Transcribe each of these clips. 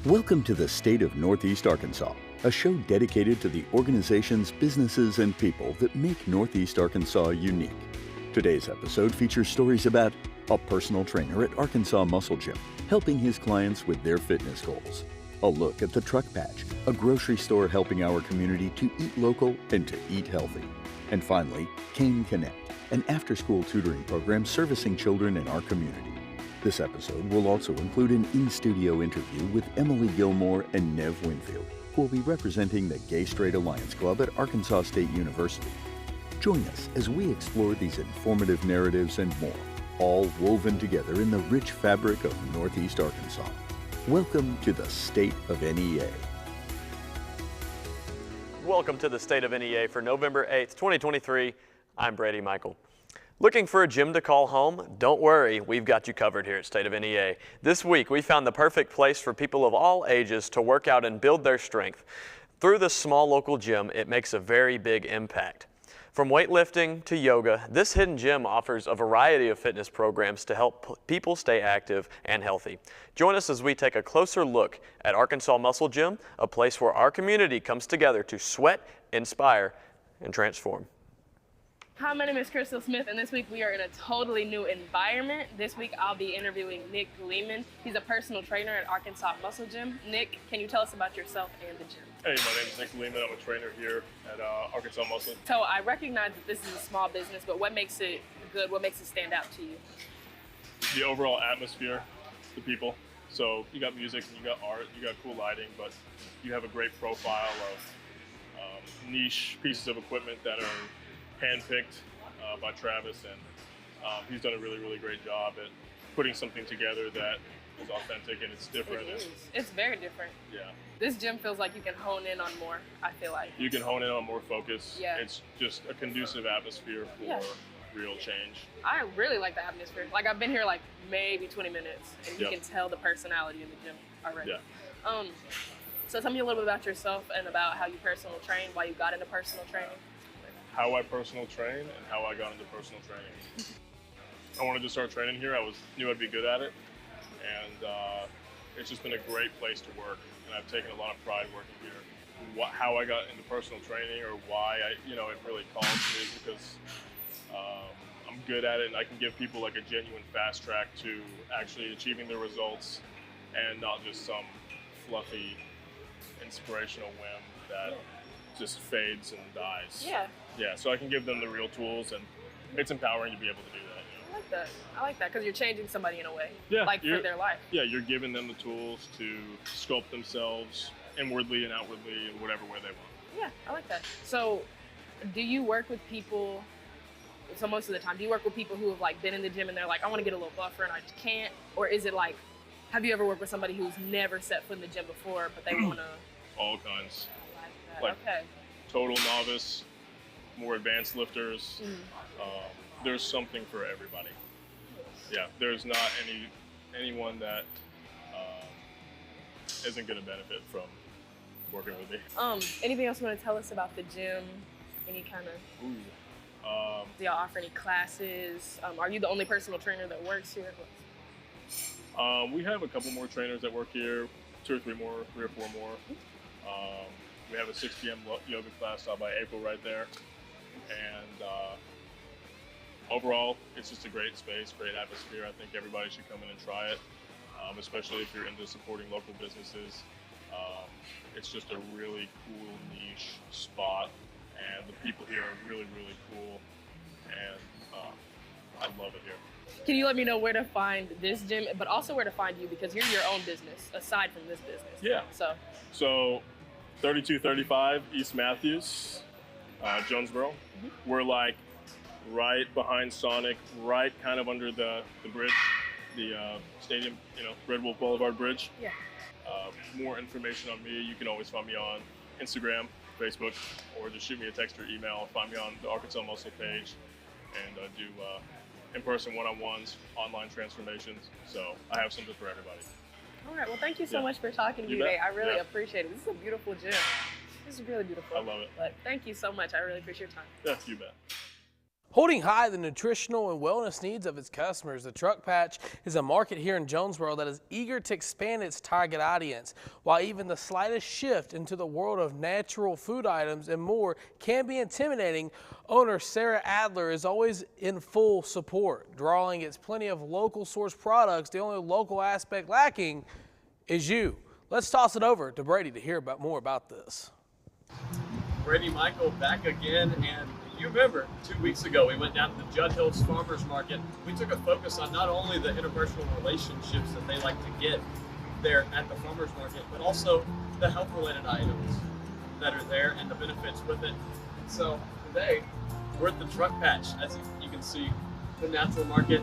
Welcome to the state of Northeast Arkansas, a show dedicated to the organizations, businesses, and people that make Northeast Arkansas unique. Today's episode features stories about a personal trainer at Arkansas Muscle Gym, helping his clients with their fitness goals. A look at the Truck Patch, a grocery store helping our community to eat local and to eat healthy. And finally, Cane Connect, an after-school tutoring program servicing children in our community. This episode will also include an in-studio interview with Emily Gilmore and Nev Winfield, who will be representing the Gay Straight Alliance Club at Arkansas State University. Join us as we explore these informative narratives and more, all woven together in the rich fabric of Northeast Arkansas. Welcome to the State of NEA. Welcome to the State of NEA for November 8th, 2023. I'm Brady Michael. Looking for a gym to call home? Don't worry, we've got you covered here at State of NEA. This week, we found the perfect place for people of all ages to work out and build their strength. Through this small local gym, it makes a very big impact. From weightlifting to yoga, this hidden gym offers a variety of fitness programs to help people stay active and healthy. Join us as we take a closer look at Arkansas Muscle Gym, a place where our community comes together to sweat, inspire, and transform. Hi, my name is Crystal Smith, and this week we are in a totally new environment. This week I'll be interviewing Nick Lehman. He's a personal trainer at Arkansas Muscle Gym. Nick, can you tell us about yourself and the gym? Hey, my name is Nick Lehman. I'm a trainer here at Arkansas Muscle. So I recognize that this is a small business, but what makes it good? What makes it stand out to you? The overall atmosphere, the people. So you got music and you got art, you got cool lighting, but you have a great profile of niche pieces of equipment that are handpicked by Travis, and he's done a really, really great job at putting something together that is authentic and it's different. It is. It's very different. Yeah. This gym feels like you can hone in on more, I feel like. You can hone in on more focus. Yeah. It's just a conducive atmosphere for real change. I really like the atmosphere. Like, I've been here like maybe 20 minutes, and you Yep. can tell the personality in the gym already. Yeah. So tell me a little bit about yourself and about how you personal train, why you got into personal training. How I personal train and how I got into personal training. I wanted to start training here. I knew I'd be good at it, and it's just been a great place to work. And I've taken a lot of pride working here. How I got into personal training or why it really calls to me is because I'm good at it, and I can give people like a genuine fast track to actually achieving the results, and not just some fluffy inspirational whim that just fades and dies. Yeah. Yeah, so I can give them the real tools, and it's empowering to be able to do that. I like that. I like that because you're changing somebody in a way. Yeah, Like for their life. Yeah, you're giving them the tools to sculpt themselves inwardly and outwardly in whatever way they want. Yeah, I like that. So, do you work with people? So most of the time, do you work with people who have like been in the gym and they're like, I want to get a little buffer and I just can't? Or is it like, have you ever worked with somebody who's never set foot in the gym before, but they want to? All kinds. I like that. Like, okay. Total novice, more advanced lifters. There's something for everybody. Yeah, there's not anyone that isn't going to benefit from working with me. Anything else you want to tell us about the gym? Any kind of? Do y'all offer any classes? Are you the only personal trainer that works here? We have a couple more trainers that work here, 2 or 3 more, 3 or 4 more. We have a 6 p.m. yoga class out by April right there. And overall, it's just a great space, great atmosphere. I think everybody should come in and try it, especially if you're into supporting local businesses. It's just a really cool niche spot, and the people here are really, really cool, and I love it here. Can you let me know where to find this gym, but also where to find you, because you're your own business aside from this business? Yeah. So 3235 East Matthews, Jonesboro. We're like right behind Sonic, right kind of under the bridge, the stadium, Red Wolf Boulevard Bridge. Yeah. More information on me, you can always find me on Instagram, Facebook, or just shoot me a text or email. Find me on the Arkansas Muscle page, and do in-person one-on-ones, online transformations. So I have something for everybody. All right, well, thank you so much for talking to me today. I really appreciate it. This is a beautiful gym. This is really beautiful. I love it. But thank you so much. I really appreciate your time. Yeah, you bet. Holding high the nutritional and wellness needs of its customers, the Truck Patch is a market here in Jonesboro that is eager to expand its target audience. While even the slightest shift into the world of natural food items and more can be intimidating, owner Sarah Adler is always in full support, drawing its plenty of local source products. The only local aspect lacking is you. Let's toss it over to Brady to hear more about this. Brady, Michael, back again, and you remember 2 weeks ago we went down to the Judd Hills Farmers Market. We took a focus on not only the interpersonal relationships that they like to get there at the farmers market, but also the health-related items that are there and the benefits with it. So today we're at the Truck Patch. As you can see, the natural market,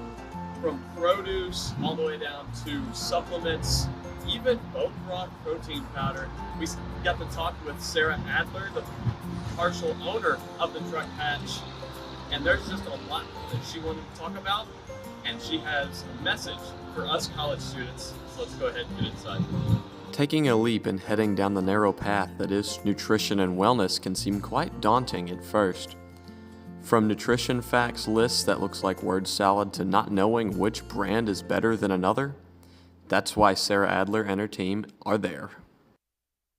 from produce all the way down to supplements, even bone broth protein powder. We got to talk with Sarah Adler, the partial owner of the Truck Patch, and there's just a lot that she wanted to talk about, and she has a message for us college students. So let's go ahead and get inside. Taking a leap and heading down the narrow path that is nutrition and wellness can seem quite daunting at first. From nutrition facts lists that looks like word salad to not knowing which brand is better than another, that's why Sarah Adler and her team are there.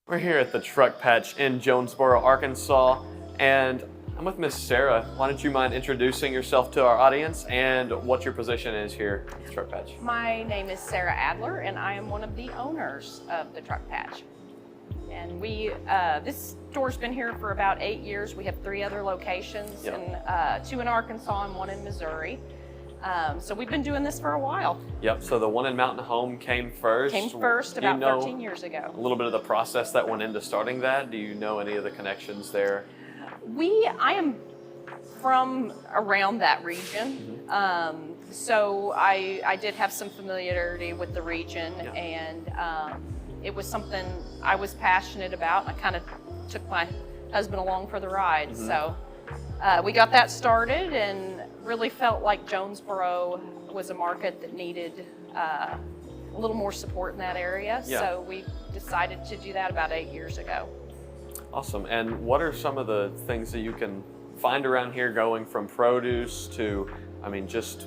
We're here at the Truck Patch in Jonesboro, Arkansas, and I'm with Miss Sarah. Why don't you mind introducing yourself to our audience and what your position is here at the Truck Patch? My name is Sarah Adler, and I am one of the owners of the Truck Patch. And this store's been here for about 8 years. We have 3 other locations, and 2 in Arkansas and 1 in Missouri. So we've been doing this for a while. Yep, so the one in Mountain Home came first. Came first about 13 years ago. A little bit of the process that went into starting that. Do you know any of the connections there? I am from around that region. So I did have some familiarity with the region, and it was something I was passionate about. I kind of took my husband along for the ride. So we got that started and really felt like Jonesboro was a market that needed a little more support in that area. So we decided to do that about 8 years ago. Awesome. And what are some of the things that you can find around here, going from produce to, just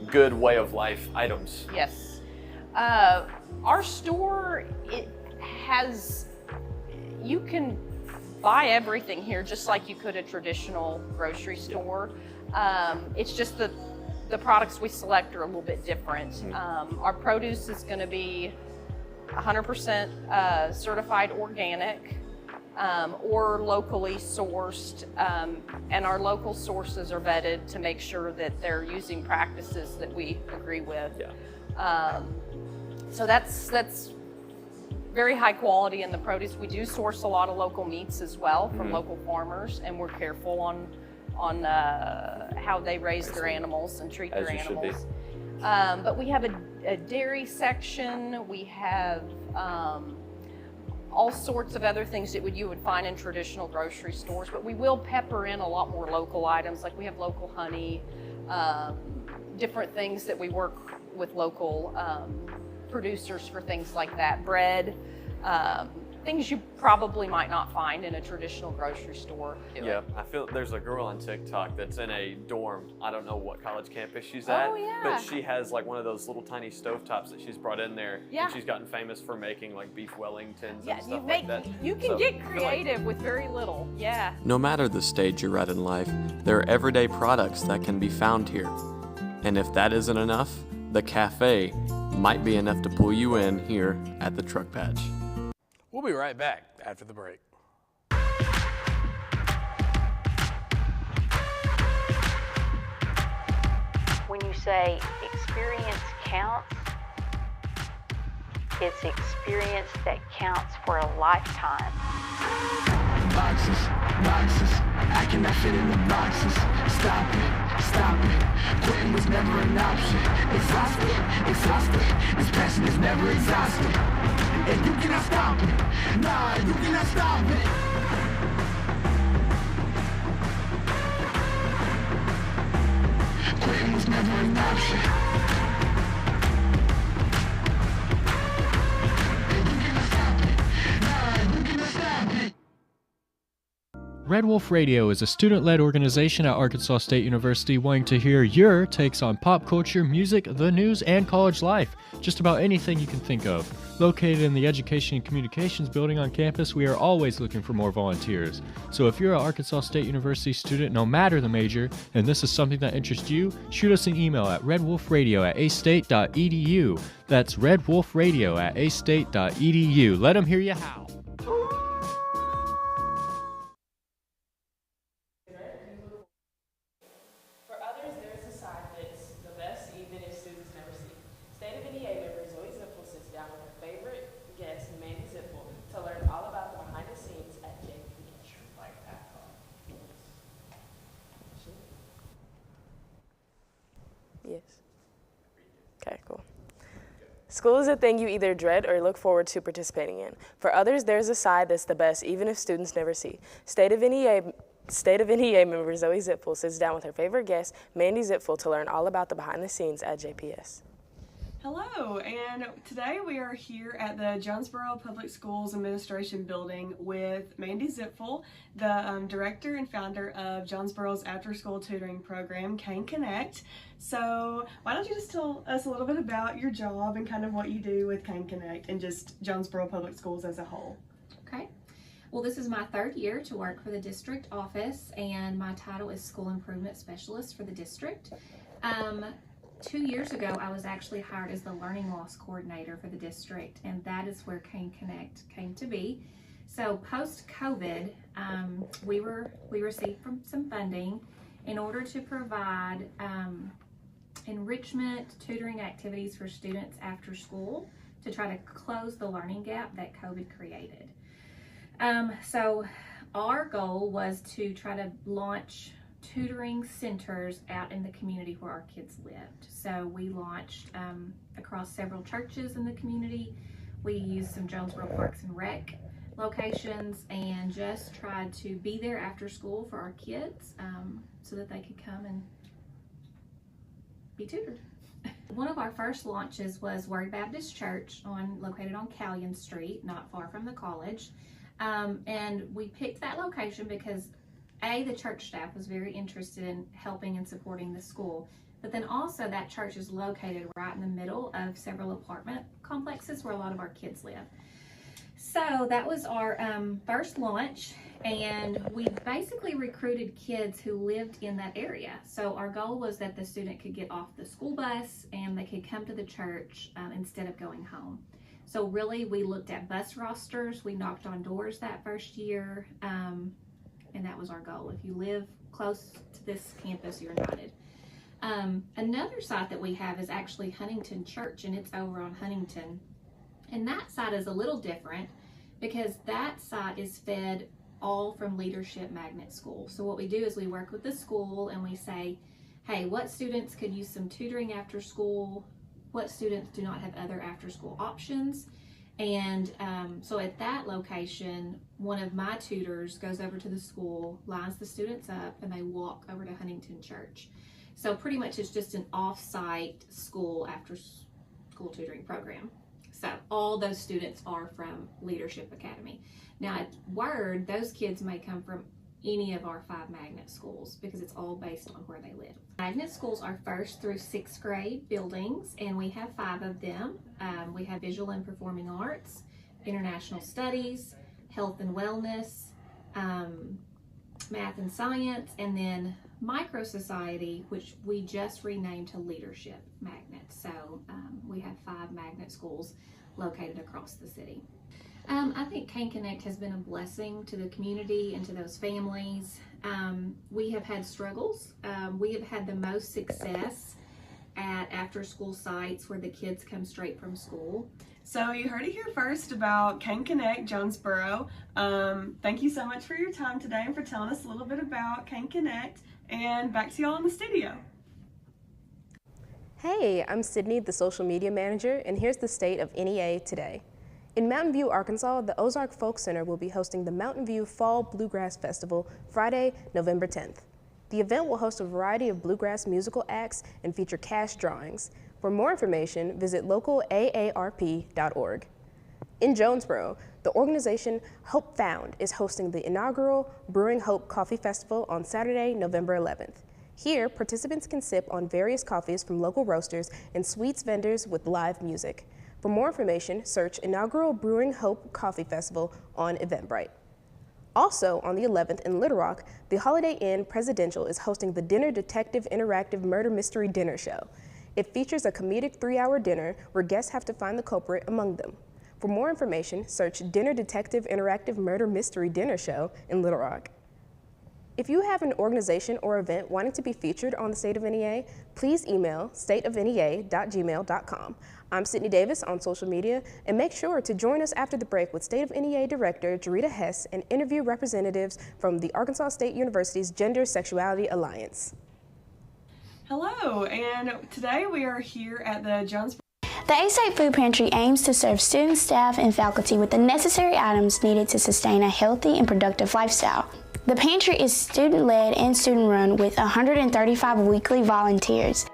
good way of life items? Yes. Our store, you can buy everything here just like you could a traditional grocery store. It's just the products we select are a little bit different. Our produce is going to be 100% certified organic or locally sourced, and our local sources are vetted to make sure that they're using practices that we agree with. So that's very high quality in the produce. We do source a lot of local meats as well from local farmers, and we're careful on how they raise their animals and treat their animals. But we have a dairy section. We have all sorts of other things that you would find in traditional grocery stores, but we will pepper in a lot more local items. Like we have local honey, different things that we work with local producers for, things like that. Bread, things you probably might not find in a traditional grocery store. Yeah, I feel there's a girl on TikTok that's in a dorm. I don't know what college campus she's at, but she has like one of those little tiny stovetops that she's brought in there. And she's gotten famous for making like beef Wellingtons and stuff like that. You can get creative with very little. No matter the stage you're at in life, there are everyday products that can be found here. And if that isn't enough, the cafe might be enough to pull you in here at the Truck Patch. We'll be right back after the break. When you say experience counts, it's experience that counts for a lifetime. Boxes, I cannot fit in the boxes. Stop it, quitting was never an option. Exhausted, this passion is never exhausted. And you cannot stop it, nah, you cannot stop it. Quitting was never an option. Red Wolf Radio is a student-led organization at Arkansas State University wanting to hear your takes on pop culture, music, the news, and college life. Just about anything you can think of. Located in the Education and Communications building on campus, we are always looking for more volunteers. So if you're an Arkansas State University student, no matter the major, and this is something that interests you, shoot us an email at redwolfradio@astate.edu. That's redwolfradio@astate.edu. Let them hear you howl. Yes. Okay, cool. School is a thing you either dread or look forward to participating in. For others, there's a side that's the best, even if students never see. State of NEA member Zoe Zipfel sits down with her favorite guest, Mandy Zipfel, to learn all about the behind the scenes at JPS. Hello, and today we are here at the Jonesboro Public Schools Administration Building with Mandy Zipfel, the director and founder of Jonesboro's after-school tutoring program, Cane Connect. So why don't you just tell us a little bit about your job and kind of what you do with Cane Connect and just Jonesboro Public Schools as a whole? Okay. Well, this is my third year to work for the district office, and my title is School Improvement Specialist for the district. 2 years ago, I was actually hired as the Learning Loss Coordinator for the district, and that is where Cane Connect came to be. So post-COVID, we received some funding in order to provide enrichment, tutoring activities for students after school to try to close the learning gap that COVID created. So our goal was to try to launch tutoring centers out in the community where our kids lived. So we launched across several churches in the community. We used some Jonesboro Parks and Rec locations and just tried to be there after school for our kids so that they could come and be tutored. One of our first launches was Word Baptist Church located on Callion Street, not far from the college. And we picked that location because the church staff was very interested in helping and supporting the school, but then also that church is located right in the middle of several apartment complexes where a lot of our kids live. So that was our first launch, and we basically recruited kids who lived in that area. So our goal was that the student could get off the school bus and they could come to the church instead of going home. So really we looked at bus rosters, we knocked on doors that first year, and that was our goal. If you live close to this campus, you're invited. Another site that we have is actually Huntington Church, and it's over on Huntington. And that site is a little different because that site is fed all from Leadership Magnet School. So what we do is we work with the school and we say, hey, what students could use some tutoring after school? What students do not have other after school options? And so at that location, one of my tutors goes over to the school, lines the students up, and they walk over to Huntington Church. So pretty much it's just an off-site school after school tutoring program. So all those students are from Leadership Academy. Now at Word, those kids may come from any of our 5 magnet schools because it's all based on where they live. Magnet schools are 1st through 6th grade buildings, and we have 5 of them. We have visual and performing arts, international studies, health and wellness, math and science, and then micro society, which we just renamed to Leadership Magnet. So we have 5 magnet schools located across the city. I think Cane Connect has been a blessing to the community and to those families. We have had struggles. We have had the most success at after-school sites where the kids come straight from school. So you heard it here first about Cane Connect Jonesboro. Thank you so much for your time today and for telling us a little bit about Cane Connect. And back to y'all in the studio. Hey, I'm Sydney, the social media manager, and here's the state of NEA today. In Mountain View, Arkansas, the Ozark Folk Center will be hosting the Mountain View Fall Bluegrass Festival Friday, November 10th. The event will host a variety of bluegrass musical acts and feature cash drawings. For more information, visit localaarp.org. In Jonesboro, the organization Hope Found is hosting the inaugural Brewing Hope Coffee Festival on Saturday, November 11th. Here, participants can sip on various coffees from local roasters and sweets vendors with live music. For more information, search Inaugural Brewing Hope Coffee Festival on Eventbrite. Also, on the 11th in Little Rock, the Holiday Inn Presidential is hosting the Dinner Detective Interactive Murder Mystery Dinner Show. It features a comedic 3-hour dinner where guests have to find the culprit among them. For more information, search Dinner Detective Interactive Murder Mystery Dinner Show in Little Rock. If you have an organization or event wanting to be featured on the State of NEA, please email stateofnea@gmail.com. I'm Sydney Davis on social media, and make sure to join us after the break with State of NEA Director Jarita Hess and interview representatives from the Arkansas State University's Gender Sexuality Alliance. Hello, and today we are here at the Jonesboro. The A-State Food Pantry aims to serve students, staff, and faculty with the necessary items needed to sustain a healthy and productive lifestyle. The pantry is student-led and student-run with 135 weekly volunteers.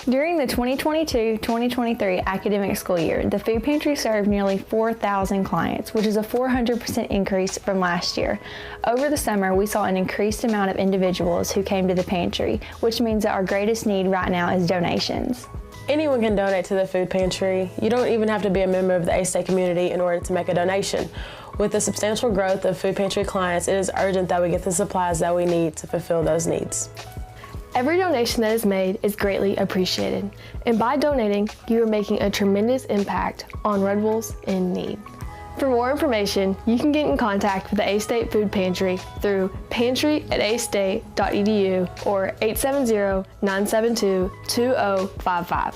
During the 2022-2023 academic school year, the food pantry served nearly 4,000 clients, which is a 400% increase from last year. Over the summer, we saw an increased amount of individuals who came to the pantry, which means that our greatest need right now is donations. Anyone can donate to the food pantry. You don't even have to be a member of the A-State community in order to make a donation. With the substantial growth of food pantry clients, it is urgent that we get the supplies that we need to fulfill those needs. Every donation that is made is greatly appreciated, and by donating, you are making a tremendous impact on Red Wolves in need. For more information, you can get in contact with the A-State Food Pantry through pantry@astate.edu or 870-972-2055.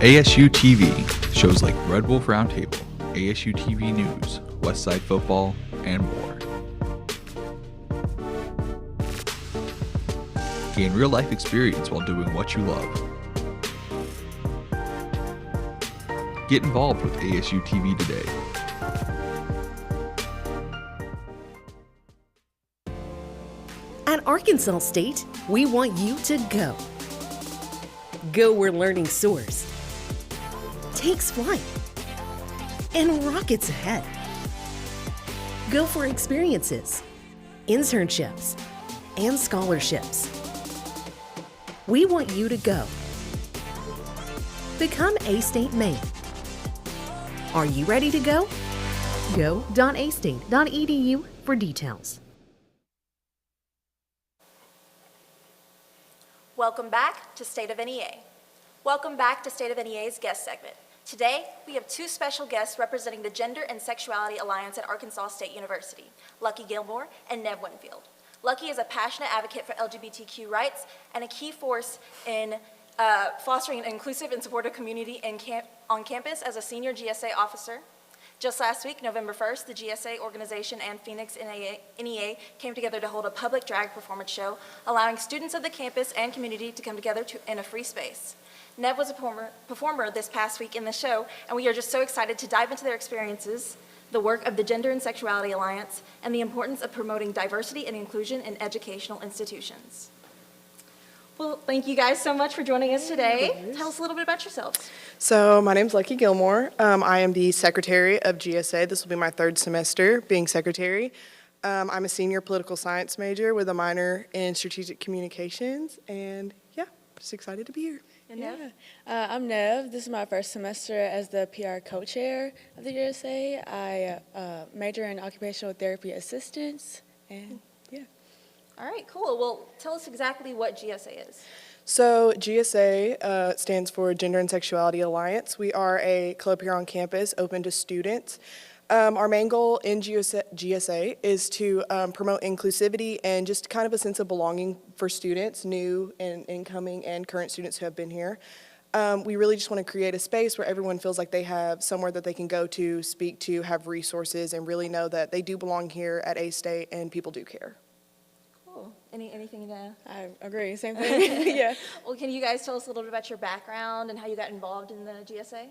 ASU-TV, shows like Red Wolf Roundtable, ASU-TV News, Westside Football, and more. Gain real-life experience while doing what you love. Get involved with ASU-TV today. At Arkansas State, we want you to go. Go where learning soars, takes flight, and rockets ahead. Go for experiences, internships, and scholarships. We want you to go. Become A-State Maine. Are you ready to go? Go.astate.edu for details. Welcome back to State of NEA. Welcome back to State of NEA's guest segment. Today, we have two special guests representing the Gender and Sexuality Alliance at Arkansas State University, Lucky Gilmore and Nev Winfield. Lucky is a passionate advocate for LGBTQ rights and a key force in fostering an inclusive and supportive community on campus as a senior GSA officer. Just last week, November 1st, the GSA organization and Phoenix NEA came together to hold a public drag performance show, allowing students of the campus and community to come together in a free space. Nev was a performer this past week in the show, and we are just so excited to dive into their experiences, the work of the Gender and Sexuality Alliance, and the importance of promoting diversity and inclusion in educational institutions. Well, thank you guys so much for joining us today. Tell us a little bit about yourselves. So my name's Lucky Gilmore. I am the secretary of GSA. This will be my third semester being secretary. I'm a senior political science major with a minor in strategic communications, and yeah, just excited to be here. And Nev? I'm Nev. This is my first semester as the PR co-chair of the GSA. I major in occupational therapy assistance, and yeah. All right, cool. Well, tell us exactly what GSA is. So GSA stands for Gender and Sexuality Alliance. We are a club here on campus open to students. Our main goal in GSA is to promote inclusivity and just kind of a sense of belonging for students, new and incoming and current students who have been here. We really just want to create a space where everyone feels like they have somewhere that they can go to, speak to, have resources, and really know that they do belong here at A-State and people do care. Cool. Anything to... I agree, same thing. Yeah. Well, can you guys tell us a little bit about your background and how you got involved in the GSA?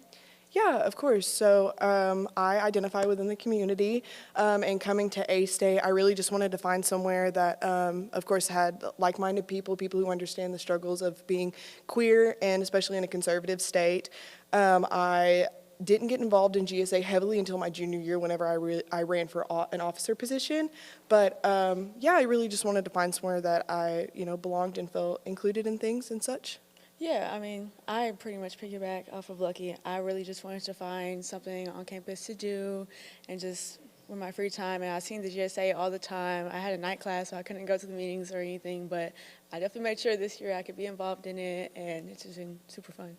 Yeah, of course. So I identify within the community, and coming to A-State, I really just wanted to find somewhere that, of course, had like-minded people, people who understand the struggles of being queer, and especially in a conservative state. I didn't get involved in GSA heavily until my junior year whenever I ran for an officer position. But yeah, I really just wanted to find somewhere that I, belonged and felt included in things and such. Yeah, I mean, I pretty much piggyback off of Lucky. I really just wanted to find something on campus to do and just with my free time. And I seen the GSA all the time. I had a night class, so I couldn't go to the meetings or anything, but I definitely made sure this year I could be involved in it, and it's just been super fun.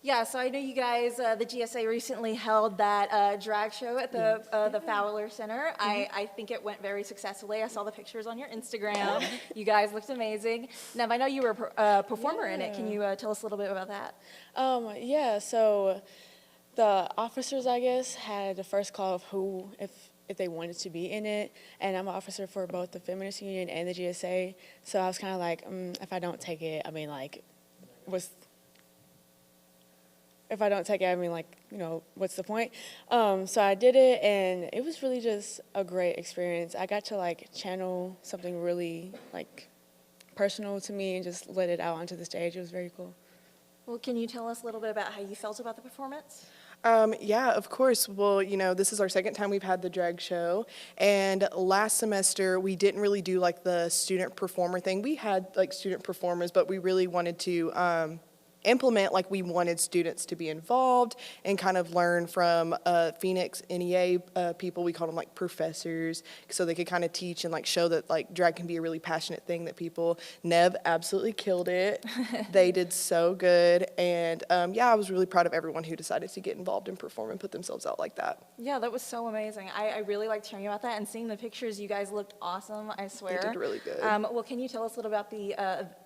Yeah, so I know you guys, the GSA recently held that drag show at the Fowler Center. I think it went very successfully. I saw the pictures on your Instagram. You guys looked amazing. Nev, I know you were a performer in it. Can you tell us a little bit about that? Yeah, so the officers, I guess, had the first call of who, if they wanted to be in it, and I'm an officer for both the Feminist Union and the GSA, so I was kind of like, if I don't take it, I mean, like, if I don't take it, I mean, like, what's the point? So I did it, and it was really just a great experience. I got to, like, channel something really, like, personal to me and just let it out onto the stage. It was very cool. Well, can you tell us a little bit about how you felt about the performance? Yeah, of course. Well, this is our second time we've had the drag show, and last semester we didn't really do like the student performer thing. We had like student performers, but we really wanted to implement, like we wanted students to be involved and kind of learn from Phoenix NEA people. We called them like professors, so they could kind of teach and like show that like drag can be a really passionate thing that people. Nev absolutely killed it. They did so good, and yeah, I was really proud of everyone who decided to get involved and perform and put themselves out like that. Yeah, that was so amazing. I really liked hearing about that and seeing the pictures. You guys looked awesome, I swear. They did really good. Well, can you tell us a little about the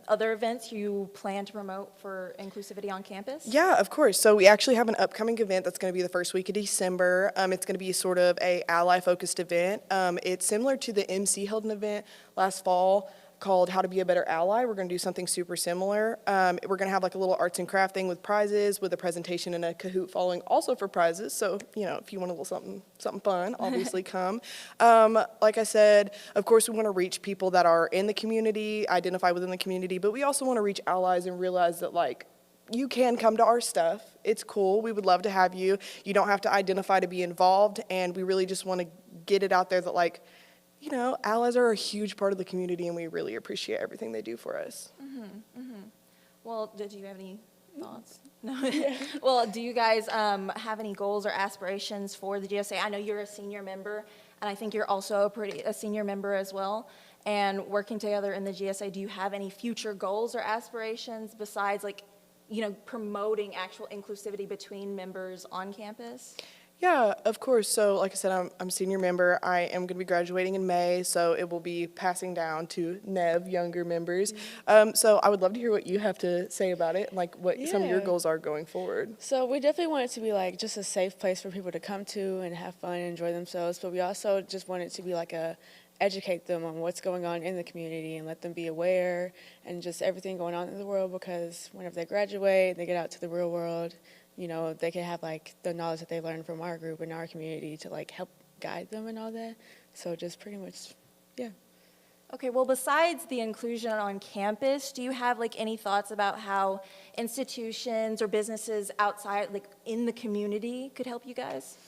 other events you plan to promote for inclusivity on campus? Yeah, of course. So we actually have an upcoming event that's going to be the first week of December. It's going to be sort of a ally-focused event. It's similar to the MC held an event last fall called How to Be a Better Ally. We're going to do something super similar. We're going to have like a little arts and craft thing with prizes, with a presentation and a Kahoot following also for prizes. So, if you want a little something fun, obviously come. Like I said, of course, we want to reach people that are in the community, identify within the community, but we also want to reach allies and realize that, like, you can come to our stuff. It's cool. We would love to have you. You don't have to identify to be involved, and we really just want to get it out there that, like, allies are a huge part of the community, and we really appreciate everything they do for us. Well, do you have any thoughts? No. Well, do you guys have any goals or aspirations for the GSA? I know you're a senior member, and I think you're also a senior member as well. And working together in the GSA, do you have any future goals or aspirations besides, like, promoting actual inclusivity between members on campus? Yeah, of course. So like I said, I'm a senior member. I am going to be graduating in May, so it will be passing down to Nev, younger members. So I would love to hear what you have to say about it, and like what some of your goals are going forward. So we definitely want it to be like just a safe place for people to come to and have fun and enjoy themselves, but we also just want it to be like educate them on what's going on in the community and let them be aware and just everything going on in the world, because whenever they graduate, they get out to the real world, they can have like the knowledge that they learned from our group and our community to like help guide them and all that. So just pretty much, yeah. Okay, well, besides the inclusion on campus, do you have like any thoughts about how institutions or businesses outside, like in the community, could help you guys?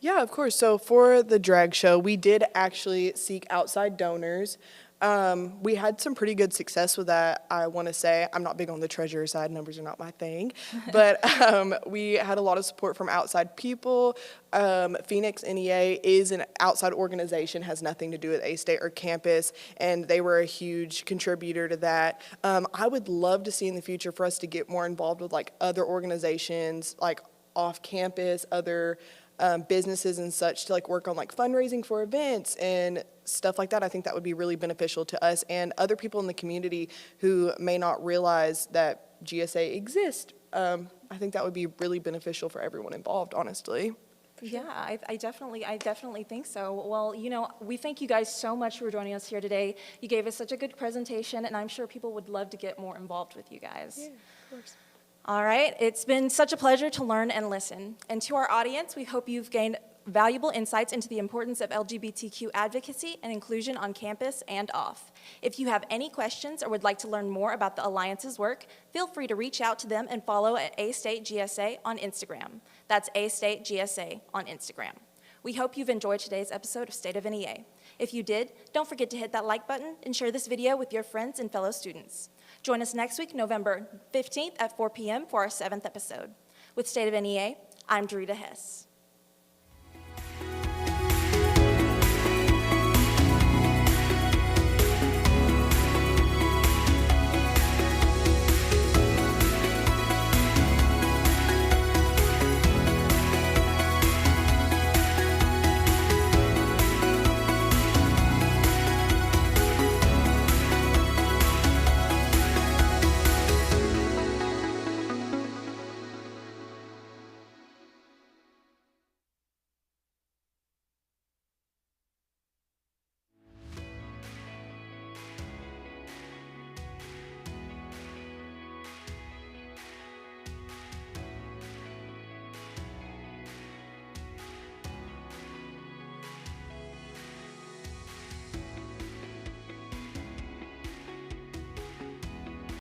Yeah, of course. So for the drag show, we did actually seek outside donors. We had some pretty good success with that, I want to say. I'm not big on the treasurer side. Numbers are not my thing. But we had a lot of support from outside people. Phoenix NEA is an outside organization, has nothing to do with A-State or campus, and they were a huge contributor to that. I would love to see in the future for us to get more involved with like other organizations, like off campus, other businesses and such, to like work on like fundraising for events and stuff like that. I think that would be really beneficial to us and other people in the community who may not realize that GSA exists. I think that would be really beneficial for everyone involved, honestly. Yeah, I definitely think so. Well, we thank you guys so much for joining us here today. You gave us such a good presentation, and I'm sure people would love to get more involved with you guys. Yeah, of course. All right, it's been such a pleasure to learn and listen. And to our audience, we hope you've gained valuable insights into the importance of LGBTQ advocacy and inclusion on campus and off. If you have any questions or would like to learn more about the Alliance's work, feel free to reach out to them and follow at A-State GSA on Instagram. That's A-State GSA on Instagram. We hope you've enjoyed today's episode of State of NEA. If you did, don't forget to hit that like button and share this video with your friends and fellow students. Join us next week, November 15th at 4 p.m. for our 7th episode. With State of NEA, I'm Dorita Hess.